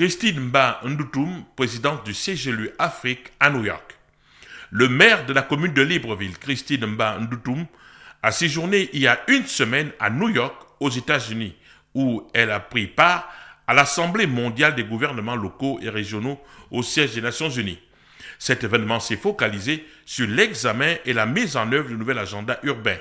Christine Mba Ndoutoum, présidente du CGLU Afrique à New York. Le maire de la commune de Libreville, Christine Mba Ndoutoum, a séjourné il y a une semaine à New York, aux États-Unis, où elle a pris part à l'Assemblée mondiale des gouvernements locaux et régionaux au siège des Nations Unies. Cet événement s'est focalisé sur l'examen et la mise en œuvre du nouvel agenda urbain.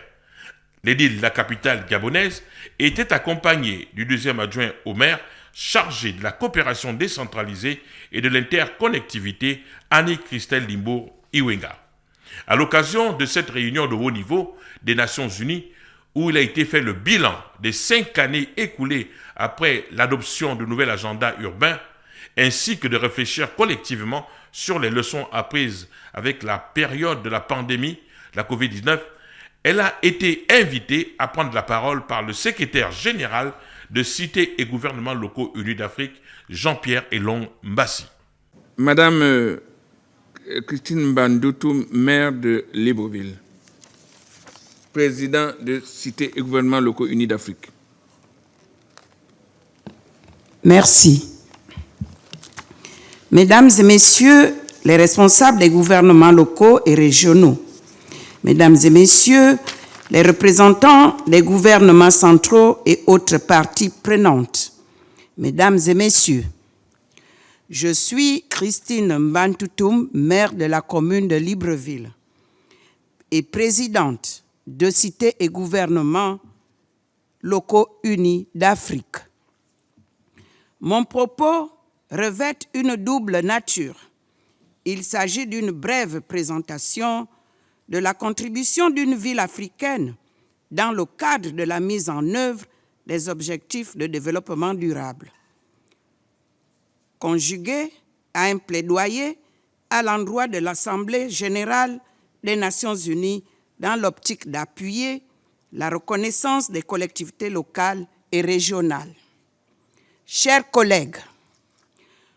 L'édile de la capitale gabonaise était accompagné du deuxième adjoint au maire chargé de la coopération décentralisée et de l'interconnectivité, Annie-Christelle Limbourg-Iwenga. À l'occasion de cette réunion de haut niveau des Nations Unies, où il a été fait le bilan des 5 années écoulées après l'adoption du nouvel agenda urbain, ainsi que de réfléchir collectivement sur les leçons apprises avec la période de la pandémie, la COVID-19, elle a été invitée à prendre la parole par le secrétaire général de Cités et gouvernements locaux unis d'Afrique, Jean-Pierre Elong Mbassi. Madame Christine Mba Ndoutoum, maire de Libreville, président de Cités et gouvernements locaux unis d'Afrique. Merci. Mesdames et messieurs les responsables des gouvernements locaux et régionaux, mesdames et messieurs les représentants des gouvernements centraux et autres parties prenantes, mesdames et messieurs, je suis Christine Mba Ndoutoum, maire de la commune de Libreville et présidente de Cités et gouvernements locaux unis d'Afrique. Mon propos revêt une double nature. Il s'agit d'une brève présentation de la contribution d'une ville africaine dans le cadre de la mise en œuvre des objectifs de développement durable, conjugué à un plaidoyer à l'endroit de l'Assemblée générale des Nations unies dans l'optique d'appuyer la reconnaissance des collectivités locales et régionales. Chers collègues,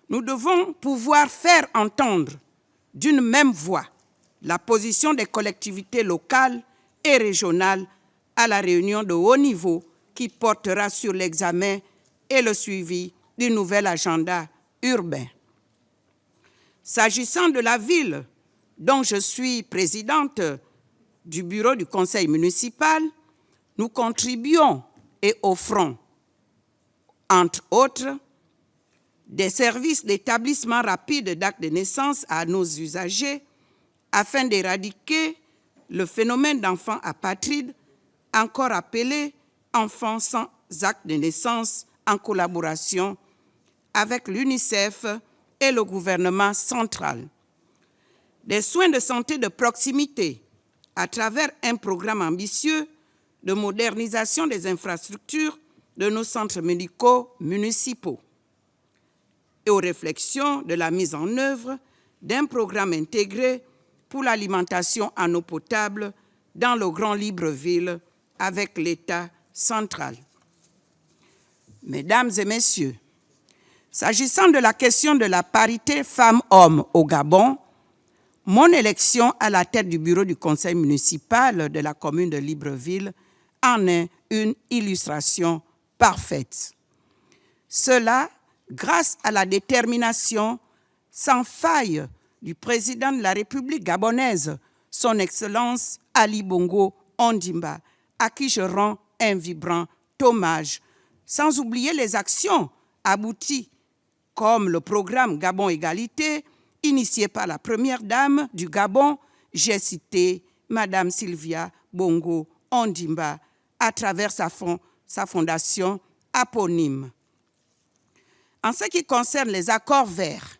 nous devons pouvoir faire entendre d'une même voix la position des collectivités locales et régionales à la réunion de haut niveau qui portera sur l'examen et le suivi du nouvel agenda urbain. S'agissant de la ville dont je suis présidente du bureau du conseil municipal, nous contribuons et offrons, entre autres, des services d'établissement rapide d'actes de naissance à nos usagers afin d'éradiquer le phénomène d'enfants apatrides, encore appelé enfants sans acte de naissance, en collaboration avec l'UNICEF et le gouvernement central. Des soins de santé de proximité à travers un programme ambitieux de modernisation des infrastructures de nos centres médicaux municipaux et aux réflexions de la mise en œuvre d'un programme intégré pour l'alimentation en eau potable dans le Grand Libreville avec l'État central. Mesdames et messieurs, s'agissant de la question de la parité femmes-hommes au Gabon, mon élection à la tête du bureau du conseil municipal de la commune de Libreville en est une illustration parfaite. Cela grâce à la détermination sans faille du président de la République gabonaise, son Excellence Ali Bongo Ondimba, à qui je rends un vibrant hommage, sans oublier les actions abouties, comme le programme Gabon Égalité, initié par la première dame du Gabon, j'ai cité Madame Sylvia Bongo Ondimba, à travers sa fondation éponyme. En ce qui concerne les accords verts,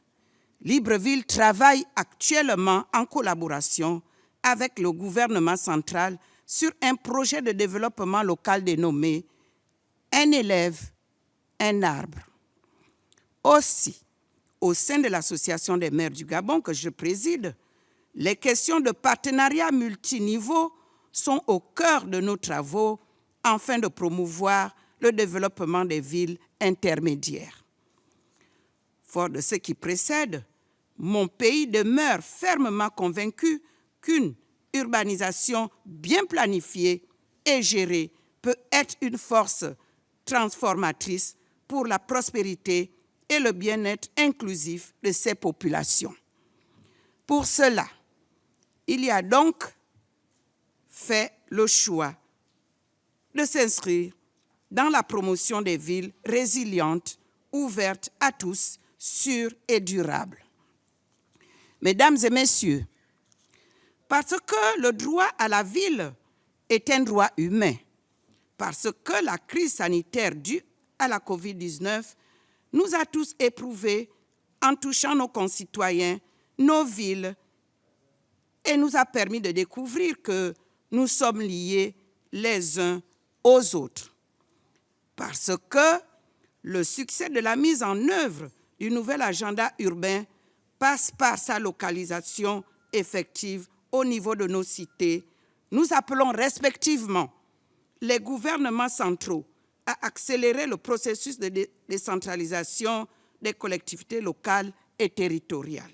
Libreville travaille actuellement en collaboration avec le gouvernement central sur un projet de développement local dénommé « Un élève, un arbre ». Aussi, au sein de l'Association des maires du Gabon que je préside, les questions de partenariat multiniveau sont au cœur de nos travaux afin de promouvoir le développement des villes intermédiaires. Fort de ce qui précède, mon pays demeure fermement convaincu qu'une urbanisation bien planifiée et gérée peut être une force transformatrice pour la prospérité et le bien-être inclusif de ces populations. Pour cela, il y a donc fait le choix de s'inscrire dans la promotion des villes résilientes, ouvertes à tous, sûres et durables. Mesdames et messieurs, parce que le droit à la ville est un droit humain, parce que la crise sanitaire due à la COVID-19 nous a tous éprouvés en touchant nos concitoyens, nos villes, et nous a permis de découvrir que nous sommes liés les uns aux autres. Parce que le succès de la mise en œuvre du nouvel agenda urbain passe par sa localisation effective au niveau de nos cités, nous appelons respectivement les gouvernements centraux à accélérer le processus de décentralisation des collectivités locales et territoriales.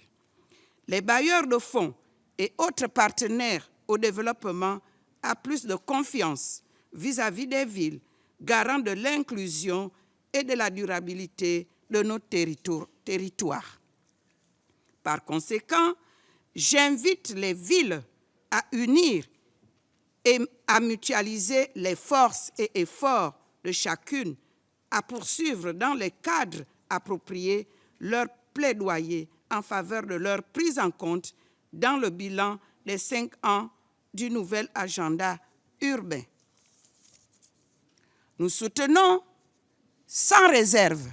Les bailleurs de fonds et autres partenaires au développement à plus de confiance vis-à-vis des villes, garants de l'inclusion et de la durabilité de nos territoires. Par conséquent, j'invite les villes à unir et à mutualiser les forces et efforts de chacune, à poursuivre dans les cadres appropriés leur plaidoyer en faveur de leur prise en compte dans le bilan des 5 ans du nouvel agenda urbain. Nous soutenons sans réserve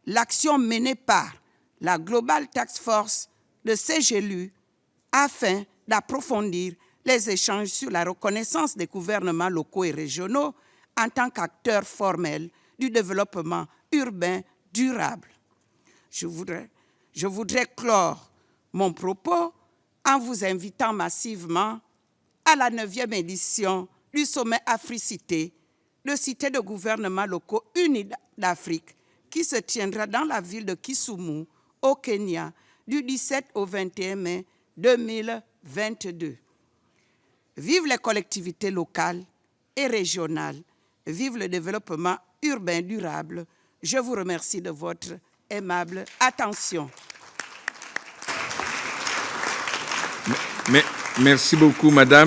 l'action menée par la Global Task Force de CGLU afin d'approfondir les échanges sur la reconnaissance des gouvernements locaux et régionaux en tant qu'acteurs formels du développement urbain durable. Je voudrais clore mon propos en vous invitant massivement à la 9e édition du sommet Africité, de cités de gouvernements locaux unis d'Afrique, qui se tiendra dans la ville de Kisumu, au Kenya, du 17 au 21 mai 2022. Vive les collectivités locales et régionales, vive le développement urbain durable. Je vous remercie de votre aimable attention. Merci beaucoup, Madame.